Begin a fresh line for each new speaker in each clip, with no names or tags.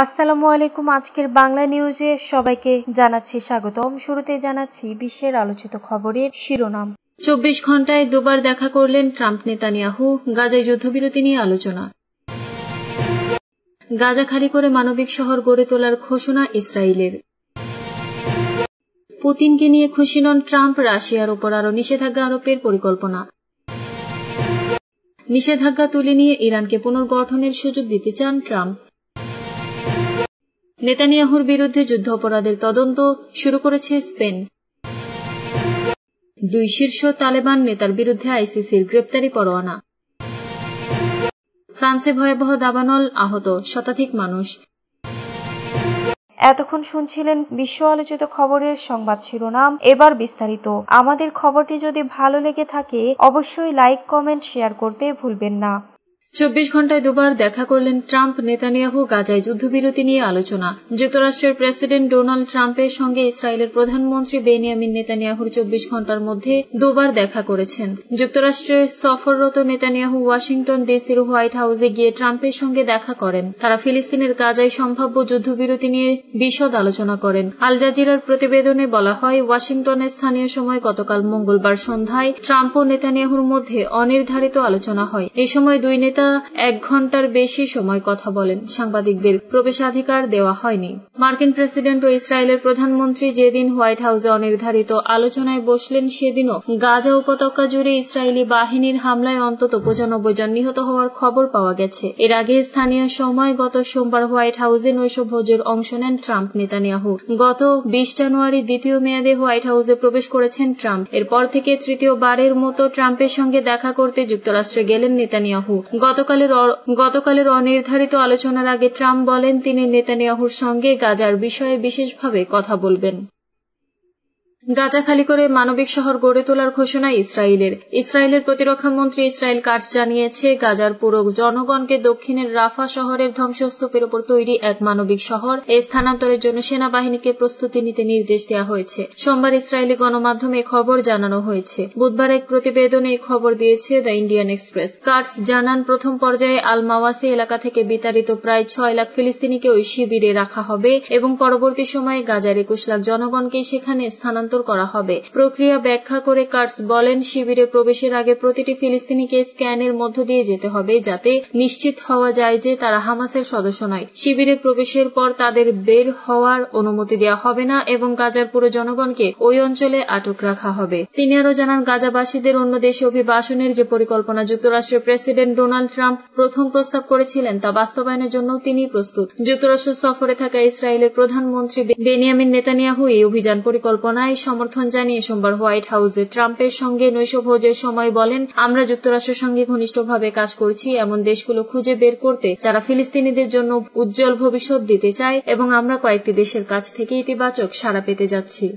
আসসালামু আলাইকুম। আজকের বাংলা নিউজে সবাইকে জানাচ্ছি স্বাগতম। শুরুতে জানাচ্ছি বিশ্বের আলোচিত খবরের শিরোনাম।
24 ঘন্টায় দুবার দেখা করলেন ট্রাম্প নেতানিয়াহু, গাজায় যুদ্ধবিরতি নিয়ে আলোচনা। গাজা খালি করে মানবিক শহর গড়ে তোলার ঘোষণা ইসরায়েলের। পুতিনকে নিয়ে খুশি নন ট্রাম্প, রাশিয়ার ওপর আরও নিষেধাজ্ঞা আরোপের পরিকল্পনা। নিষেধাজ্ঞা তুলে নিয়ে ইরানকে পুনর্গঠনের সুযোগ দিতে চান ট্রাম্প। নেতানিয়াহুর বিরুদ্ধে যুদ্ধাপরাধের তদন্ত শুরু করেছে স্পেন। দুই শীর্ষ তালেবান নেতার বিরুদ্ধে আইসিসির গ্রেপ্তারি পরোয়ানা। ফ্রান্সে ভয়াবহ দাবানল, আহত শতাধিক মানুষ।
এতক্ষণ শুনছিলেন বিশ্ব আলোচিত খবরের সংবাদ শিরোনাম। এবার বিস্তারিত। আমাদের খবরটি যদি ভালো লেগে থাকে অবশ্যই লাইক, কমেন্ট, শেয়ার করতে ভুলবেন না।
24 ঘন্টায় দুবার দেখা করলেন ট্রাম্প নেতানিয়াহু, গাজায় যুদ্ধবিরতি নিয়ে আলোচনা। যুক্তরাষ্ট্রের প্রেসিডেন্ট ডোনাল্ড ট্রাম্পের সঙ্গে ইসরায়েলের প্রধানমন্ত্রী বেনিয়ামিন নেতানিয়াহুর 24 ঘন্টার মধ্যে দুবার দেখা করেছেন। যুক্তরাষ্ট্রে সফররত নেতানিয়াহু ওয়াশিংটন ডিসির হোয়াইট হাউসে গিয়ে ট্রাম্পের সঙ্গে দেখা করেন। তারা ফিলিস্তিনের গাজায় সম্ভাব্য যুদ্ধবিরতি নিয়ে বিশদ আলোচনা করেন। আল জাজিরার প্রতিবেদনে বলা হয়, ওয়াশিংটনের স্থানীয় সময় গতকাল মঙ্গলবার সন্ধ্যায় ট্রাম্প ও নেতানিয়াহুর মধ্যে অনির্ধারিত আলোচনা হয়। এই সময় দুই নেতা 1 ঘণ্টার বেশি সময় কথা বলেন। সাংবাদিকদের প্রবেশাধিকার দেওয়া হয়নি। মার্কিন প্রেসিডেন্ট ও ইসরায়েলের প্রধানমন্ত্রী যেদিন হোয়াইট হাউসে অনির্ধারিত আলোচনায় বসলেন সেদিনও গাজা উপত্যকা জুড়ে ইসরায়েলি বাহিনীর হামলায় অন্তত 95 জন নিহত হওয়ার খবর পাওয়া গেছে। এর আগে স্থানীয় সময় গত সোমবার হোয়াইট হাউসে নৈশভোজের অংশ নেন ট্রাম্প নেতানিয়াহু। গত 20 জানুয়ারি দ্বিতীয় মেয়াদে হোয়াইট হাউসে প্রবেশ করেছেন ট্রাম্প। এরপর থেকে তৃতীয়বারের মতো ট্রাম্পের সঙ্গে দেখা করতে যুক্তরাষ্ট্রে গেলেন নেতানিয়াহু। গতকালের অনির্ধারিত আলোচনার আগে ট্রাম্প বলেন তিনি নেতানিয়াহুর সঙ্গে গাজার বিষয়ে বিশেষভাবে কথা বলবেন। গাজা খালি করে মানবিক শহর গড়ে তোলার ঘোষণা ইসরায়েলের। ইসরায়েলের প্রতিরক্ষা মন্ত্রী ইসরায়েল কাটস জানিয়েছে, গাজার পুরো জনগণকে দক্ষিণের রাফা শহরের ধ্বংসস্তূপের উপর তৈরি এক মানবিক শহর এ স্থানান্তরের জন্য সেনাবাহিনীকে প্রস্তুতি নিতে নির্দেশ দেওয়া হয়েছে। সোমবার ইসরায়েলি গণমাধ্যমে খবর জানানো হয়েছে। বুধবার এক প্রতিবেদনে এই খবর দিয়েছে দ্য ইন্ডিয়ান এক্সপ্রেস। কাটস জানান, প্রথম পর্যায়ে আল মাওয়াসি এলাকা থেকে বিতাড়িত প্রায় 6 লাখ ফিলিস্তিনিকে ওই শিবিরে রাখা হবে এবং পরবর্তী সময়ে গাজার 21 লাখ জনগণকে সেখানে স্থানান্তর করা হবে। প্রক্রিয়া ব্যাখ্যা করে কাটস বলেন, শিবিরে প্রবেশের আগে প্রতিটি ফিলিস্তিনিকে স্ক্যানের মধ্য দিয়ে যেতে হবে যাতে নিশ্চিত হওয়া যায় যে তারা হামাসের সদস্য নয়। শিবিরে প্রবেশের পর তাদের বের হওয়ার অনুমতি দেওয়া হবে না এবং গাজার পুরো জনগণকে ওই অঞ্চলে আটক রাখা হবে। তিনি আরও জানান, গাজাবাসীদের অন্য দেশে অভিবাসনের যে পরিকল্পনা যুক্তরাষ্ট্রের প্রেসিডেন্ট ডোনাল্ড ট্রাম্প প্রথম প্রস্তাব করেছিলেন তা বাস্তবায়নের জন্য তিনি প্রস্তুত। যুক্তরাষ্ট্র সফরে থাকা ইসরায়েলের প্রধানমন্ত্রী বেনিয়ামিন নেতানিয়াহু এই অভিযান পরিকল্পনায় সমর্থন জানিয়ে সোমবার হোয়াইট হাউসে ট্রাম্পের সঙ্গে নৈশভোজের সময় বলেন, আমরা যুক্তরাষ্ট্রের সঙ্গে ঘনিষ্ঠভাবে কাজ করছি এমন দেশগুলো খুঁজে বের করতে যারা ফিলিস্তিনিদের জন্য উজ্জ্বল ভবিষ্যৎ দিতে চায় এবং আমরা কয়েকটি দেশের কাছ থেকে ইতিবাচক সাড়া পেতে যাচ্ছি।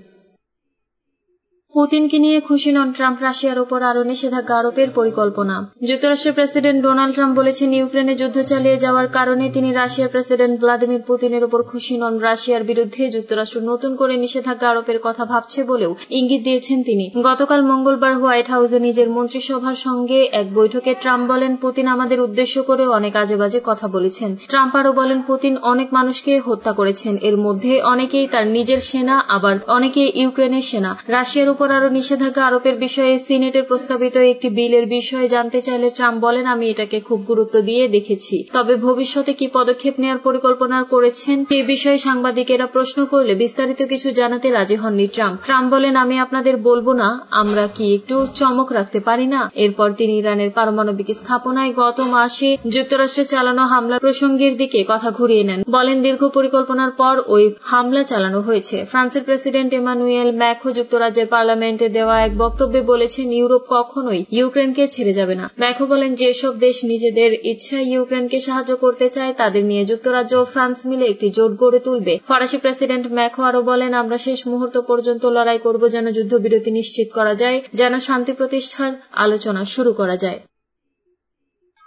পুতিনকে নিয়ে খুশি নন ট্রাম্প, রাশিয়ার ওপর আরও নিষেধাজ্ঞা আরোপের পরিকল্পনা। যুক্তরাষ্ট্রের প্রেসিডেন্ট ডোনাল্ড ট্রাম্প বলেছেন, ইউক্রেনে যুদ্ধ চালিয়ে যাওয়ার কারণে তিনি রাশিয়ার প্রেসিডেন্ট ভ্লাদিমির পুতিনের ওপর খুশি নন। রাশিয়ার বিরুদ্ধে যুক্তরাষ্ট্র নতুন করে নিষেধাজ্ঞা আরোপের কথা ভাবছে বলেও ইঙ্গিত দিয়েছেন তিনি। গতকাল মঙ্গলবার হোয়াইট হাউসে নিজের মন্ত্রিসভার সঙ্গে এক বৈঠকে ট্রাম্প বলেন, পুতিন আমাদের উদ্দেশ্য করে অনেক আজেবাজে কথা বলেছেন। ট্রাম্প আরও বলেন, পুতিন অনেক মানুষকে হত্যা করেছেন, এর মধ্যে অনেকেই তার নিজের সেনা, আবার অনেকে ইউক্রেনের সেনা। রাশিয়ার উপর আরও নিষেধাজ্ঞা আরোপের বিষয়ে সিনেটের প্রস্তাবিত একটি বিলের বিষয়ে জানতে চাইলে ট্রাম্প বলেন, আমি এটাকে খুব গুরুত্ব দিয়ে দেখেছি, তবে ভবিষ্যতে কি পদক্ষেপ নেওয়ার পরিকল্পনা করেছেন সে বিষয়ে সাংবাদিকেরা প্রশ্ন করলে বিস্তারিত কিছু জানাতে রাজি হননি ট্রাম্প। ট্রাম্প বলেন, আমি আপনাদের বলবো না, আমরা কি একটু চমক রাখতে পারি না? এরপর তিনি ইরানের পারমাণবিক স্থাপনায় গত মাসে যুক্তরাষ্ট্রে চালানো হামলার প্রসঙ্গের দিকে কথা ঘুরিয়ে নেন। বলেন, দীর্ঘ পরিকল্পনার পর ওই হামলা চালানো হয়েছে। ফ্রান্সের প্রেসিডেন্ট এমানুয়েল ম্যাক্রো যুক্তরাজ্যের পার্লামেন্টে দেওয়া এক বক্তব্যে বলেছেন, ইউরোপ কখনোই ইউক্রেনকে ছেড়ে যাবে না। ম্যাক্রো বলেন, যেসব দেশ নিজেদের ইচ্ছায় ইউক্রেনকে সাহায্য করতে চায় তাদের নিয়ে যুক্তরাজ্য ও ফ্রান্স মিলে একটি জোট গড়ে তুলবে। ফরাসি প্রেসিডেন্ট ম্যাক্রো আরও বলেন, আমরা শেষ মুহূর্ত পর্যন্ত লড়াই করব যেন যুদ্ধবিরতি নিশ্চিত করা যায়, যেন শান্তি প্রতিষ্ঠার আলোচনা শুরু করা যায়।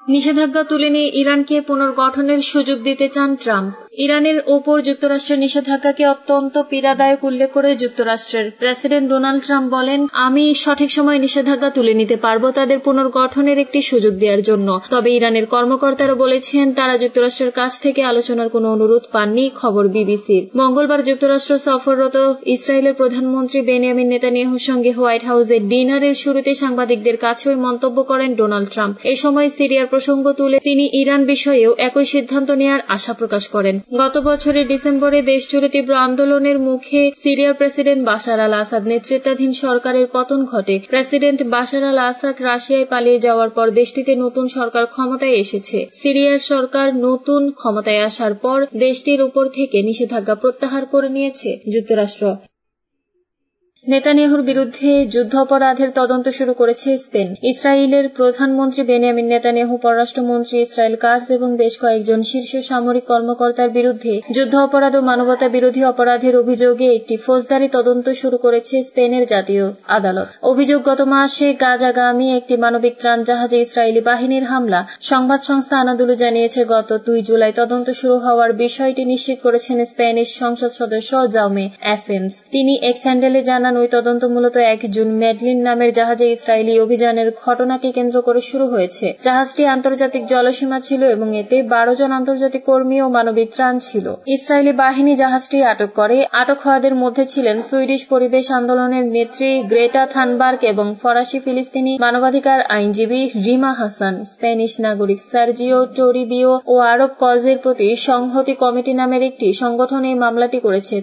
নিষেধাজ্ঞা তুলে নিয়ে ইরানকে পুনর্গঠনের সুযোগ দিতে চান ট্রাম্প। ইরানের ওপর যুক্তরাষ্ট্রের নিষেধাজ্ঞাকে অত্যন্ত পীড়াদায়ক উল্লেখ করে যুক্তরাষ্ট্রের প্রেসিডেন্ট ডোনাল্ড ট্রাম্প বলেন, আমি সঠিক সময় নিষেধাজ্ঞা তুলে নিতে পারব তাদের পুনর্গঠনের একটি সুযোগ দেওয়ার জন্য। তবে ইরানের কর্মকর্তারা বলেছেন তারা যুক্তরাষ্ট্রের কাছ থেকে আলোচনার কোনো অনুরোধ পাননি, খবর বিবিসির। মঙ্গলবার যুক্তরাষ্ট্র সফররত ইসরায়েলের প্রধানমন্ত্রী বেনিয়ামিন নেতানিয়াহুর সঙ্গে হোয়াইট হাউসের ডিনারের শুরুতে সাংবাদিকদের কাছে ওই মন্তব্য করেন ডোনাল্ড ট্রাম্প। এই সময় সিরিয়ার প্রসঙ্গ তুলে তিনি ইরান বিষয়েও একই সিদ্ধান্ত নেওয়ার আশা প্রকাশ করেন। গত বছরের ডিসেম্বরে দেশজুড়ে তীব্র আন্দোলনের মুখে সিরিয়ার প্রেসিডেন্ট বাশার আল আসাদ নেতৃত্বাধীন সরকারের পতন ঘটে। প্রেসিডেন্ট বাশার আল আসাদ রাশিয়ায় পালিয়ে যাওয়ার পর দেশটিতে নতুন সরকার ক্ষমতায় এসেছে। সিরিয়ার সরকার নতুন ক্ষমতায় আসার পর দেশটির উপর থেকে নিষেধাজ্ঞা প্রত্যাহার করে নিয়েছে যুক্তরাষ্ট্র। নেতানিয়াহুর বিরুদ্ধে যুদ্ধাপরাধের তদন্ত শুরু করেছে স্পেন। ইসরায়েলের প্রধানমন্ত্রী বেনিয়ামিন নেতানিয়াহু, পররাষ্ট্রমন্ত্রী ইসরায়েল কাটজ এবং বেশ কয়েকজন শীর্ষ সামরিক কর্মকর্তার বিরুদ্ধে যুদ্ধ অপরাধ ও মানবতা বিরোধী অপরাধের অভিযোগে একটি ফৌজদারি তদন্ত শুরু করেছে স্পেনের জাতীয় আদালত। অভিযোগ, গত মাসে গাজাগামী একটি মানবিক ত্রাণ জাহাজে ইসরায়েলি বাহিনীর হামলা। সংবাদ সংস্থা আনাদুলু জানিয়েছে, গত 2 জুলাই তদন্ত শুরু হওয়ার বিষয়টি নিশ্চিত করেছেন স্পেনিশ সংসদ সদস্য জাউমে অ্যাসেন্স। তিনি এক্স হ্যান্ডেলে জানান, ওই তদন্ত মূলত 1 জুন মেডলিন নামের জাহাজে ইসরায়েলি অভিযানের ঘটনাকে কেন্দ্র করে শুরু হয়েছে। জাহাজটি আন্তর্জাতিক জলসীমা ছিল এবং এতে 12 জন আন্তর্জাতিক কর্মী ও মানবিক ত্রাণ ছিল। ইসরায়েলি বাহিনী জাহাজটি আটক করে। আটক হওয়াদের মধ্যে ছিলেন সুইডিশ পরিবেশ আন্দোলনের নেত্রী গ্রেটা থানবার্গ এবং ফরাসি ফিলিস্তিনি মানবাধিকার আইনজীবী রিমা হাসান। স্প্যানিশ নাগরিক সার্জিও টোরিবিও ও আরব কজের প্রতি সংহতি কমিটি নামের একটি সংগঠন এই মামলাটি করেছে।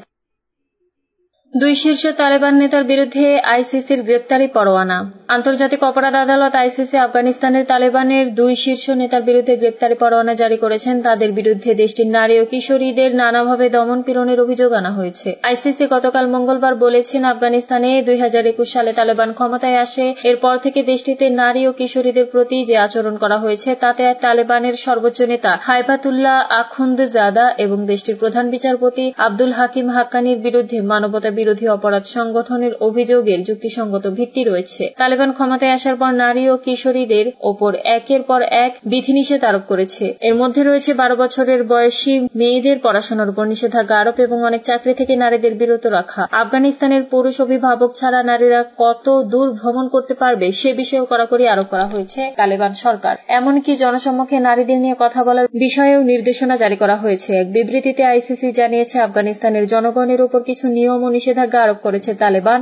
2 শীর্ষ তালেবান নেতার বিরুদ্ধে আইসিসির গ্রেপ্তারি পরোয়ানা। আন্তর্জাতিক অপরাধ আদালত আইসিসি আফগানিস্তানের তালেবানের 2 শীর্ষ নেতার বিরুদ্ধে গ্রেপ্তারি পরোয়ানা জারি করেছেন। তাদের বিরুদ্ধে দেশটির নারী ও কিশোরীদের নানাভাবে দমন পীড়নের অভিযোগ আনা হয়েছে। আইসিসি গতকাল মঙ্গলবার বলেছেন, আফগানিস্তানে 2021 সালে তালেবান ক্ষমতায় আসে। এরপর থেকে দেশটিতে নারী ও কিশোরীদের প্রতি যে আচরণ করা হয়েছে তাতে তালেবানের সর্বোচ্চ নেতা হাইবাতুল্লাহ আখুন্দজাদা এবং দেশটির প্রধান বিচারপতি আব্দুল হাকিম হাক্কানির বিরুদ্ধে মানবতা বিরোধী অপরাধ সংগঠনের অভিযোগের যুক্তিসঙ্গত ভিত্তি রয়েছে। তালেবান ক্ষমতায় আসার পর নারী ও কিশোরীদের ওপর একের পর এক বিধিনিষেধ আরোপ করেছে। এর মধ্যে রয়েছে 12 বছরের বয়সী মেয়েদের পড়াশোনার উপর নিষেধাজ্ঞা আরোপ এবং অনেক চাকরি থেকে নারীদের বিরত রাখা। আফগানিস্তানের পুরুষ অভিভাবক ছাড়া নারীরা কত দূর ভ্রমণ করতে পারবে সে বিষয়েও কড়াকড়ি আরোপ করা হয়েছে তালেবান সরকার। এমনকি জনসম্মুখে নারীদের নিয়ে কথা বলার বিষয়েও নির্দেশনা জারি করা হয়েছে। এক বিবৃতিতে আইসিসি জানিয়েছে, আফগানিস্তানের জনগণের উপর কিছু নিয়ম ও নিষেধাজ্ঞা আরোপ করেছে তালেবান।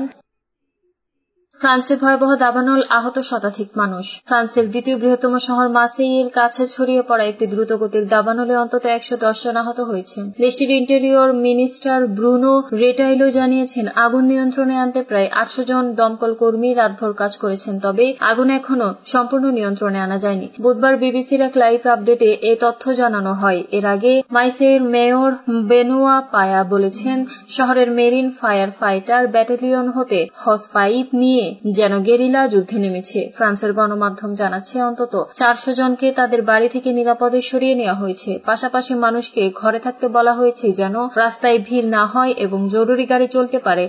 ফ্রান্সে ভয়াবহ দাবানল, আহত শতাধিক মানুষ। ফ্রান্সের দ্বিতীয় বৃহত্তম শহর মার্সেইয়ের কাছে ছড়িয়ে পড়া একটি দ্রুতগতির দাবানলে অন্তত 110 জন আহত হয়েছেন। দেশটির ইন্টেরিয়র মিনিস্টার ব্রুনো রেটাইলো জানিয়েছেন, আগুন নিয়ন্ত্রণে আনতে প্রায় 800 জন দমকল কর্মী রাতভর কাজ করেছেন, তবে আগুন এখনো সম্পূর্ণ নিয়ন্ত্রণে আনা যায়নি। বুধবার বিবিসির এক লাইভ আপডেটে এ তথ্য জানানো হয়। এর আগে মার্সেইয়ের মেয়র বেনোয়া পায়া বলেছেন, শহরের মেরিন ফায়ার ফাইটার ব্যাটালিয়ন হতে হস পাইপ নিয়ে যেন গেরিলা যুদ্ধে নেমেছে। ফ্রান্সের গণমাধ্যম জানাচ্ছে, অন্তত 400 জনকে তাদের বাড়ি থেকে নিরাপদে সরিয়ে নেওয়া হয়েছে। পাশাপাশি মানুষকে ঘরে থাকতে বলা হয়েছে যেন রাস্তায় ভিড় না হয় এবং জরুরি গাড়ি চলতে পারে।